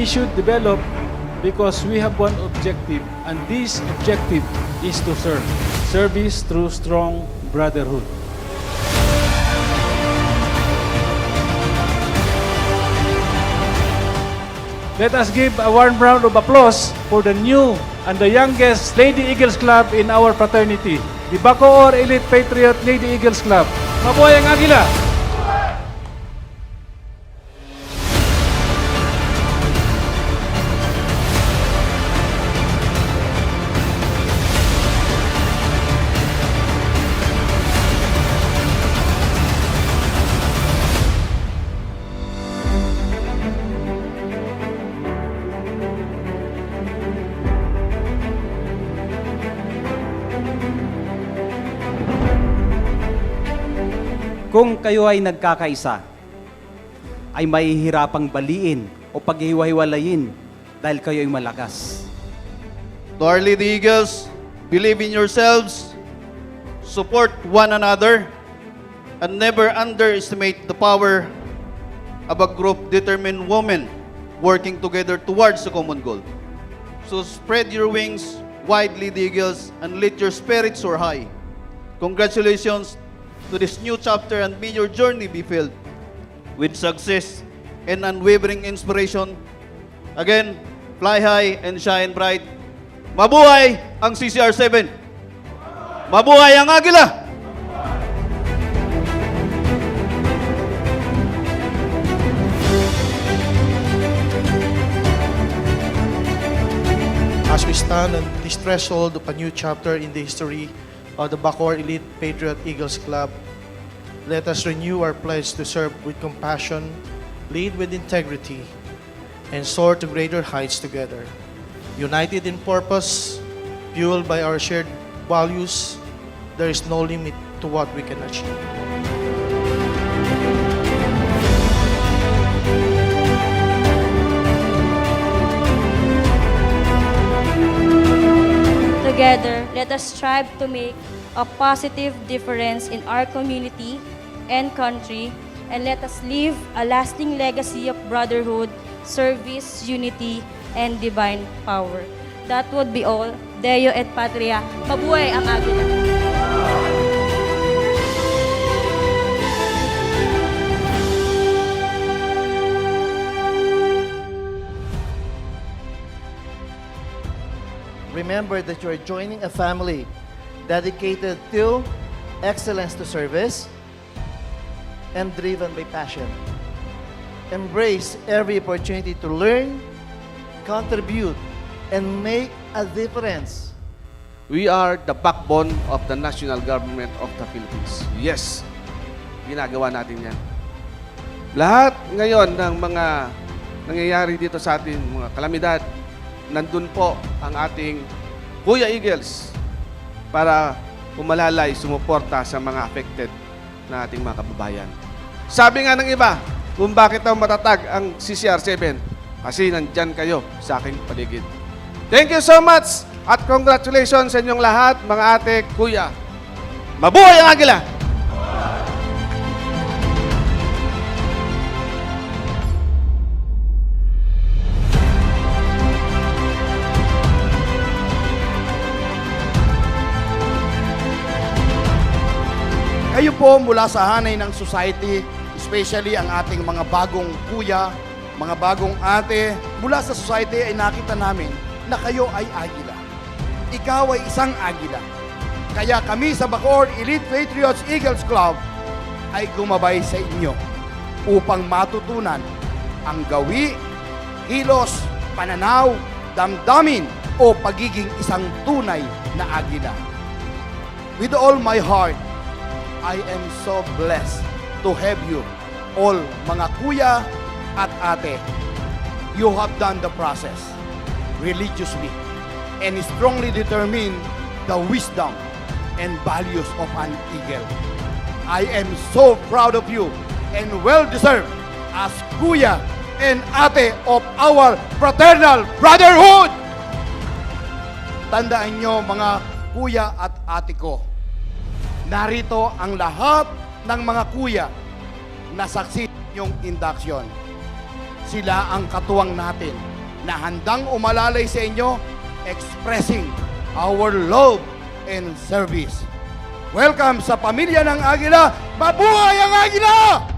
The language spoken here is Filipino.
should develop because we have one objective, and this objective is to serve. Service through strong brotherhood. Let us give a warm round of applause for the new and the youngest Lady Eagles Club in our fraternity, the Bacoor Elite Patriot Lady Eagles Club. Mabuhay ang Agila! Kung kayo ay nagkakaisa, ay mahihirapang baliin o paghiwa-hiwalayin dahil kayo ay malakas. To our Lady Eagles, believe in yourselves, support one another, and never underestimate the power of a group determined women working together towards a common goal. So spread your wings wide, Lady Eagles, and let your spirits soar high. Congratulations to this new chapter, and may your journey be filled with success and unwavering inspiration. Again, fly high and shine bright. Mabuhay ang CCR7! Mabuhay ang Agila! As we stand on this threshold of a new chapter in the history of the Bacoor Elite Patriot Eagles Club, let us renew our pledge to serve with compassion, lead with integrity, and soar to greater heights together. United in purpose, fueled by our shared values, there is no limit to what we can achieve. Together, let us strive to make a positive difference in our community and country, and let us leave a lasting legacy of brotherhood, service, unity, and divine power. That would be all. Deo et Patria. Mabuhay ang Agila! Remember that you are joining a family dedicated to excellence to service and driven by passion. Embrace every opportunity to learn, contribute, and make a difference. We are the backbone of the national government of the Philippines. Yes, ginagawa natin yan. Lahat ngayon ng mga nangyayari dito sa atin, mga kalamidad, nandun po ang ating Kuya Eagles para umalalay, sumuporta sa mga affected na ating mga kababayan. Sabi nga ng iba, kung bakit daw matatag ang CCR7, kasi nandyan kayo sa aking paligid. Thank you so much at congratulations sa inyong lahat, mga ate, kuya. Mabuhay ang Agila! Kayo po mula sa hanay ng society, especially ang ating mga bagong kuya, mga bagong ate, mula sa society ay nakita namin na kayo ay Agila. Ikaw ay isang Agila. Kaya kami sa Bacoor Elite Patriots Eagles Club ay gumabay sa inyo upang matutunan ang gawi, hilos, pananaw, damdamin o pagiging isang tunay na Agila. With all my heart, I am so blessed to have you all, mga kuya at ate. You have done the process religiously and strongly determined the wisdom and values of an eagle. I am so proud of you and well-deserved as kuya and ate of our fraternal brotherhood. Tandaan nyo, mga kuya at ate ko, narito ang lahat ng mga kuya na saksi yung induction. Sila ang katuwang natin na handang umalalay sa inyo, expressing our love and service. Welcome sa pamilya ng Agila. Mabuhay ang Agila!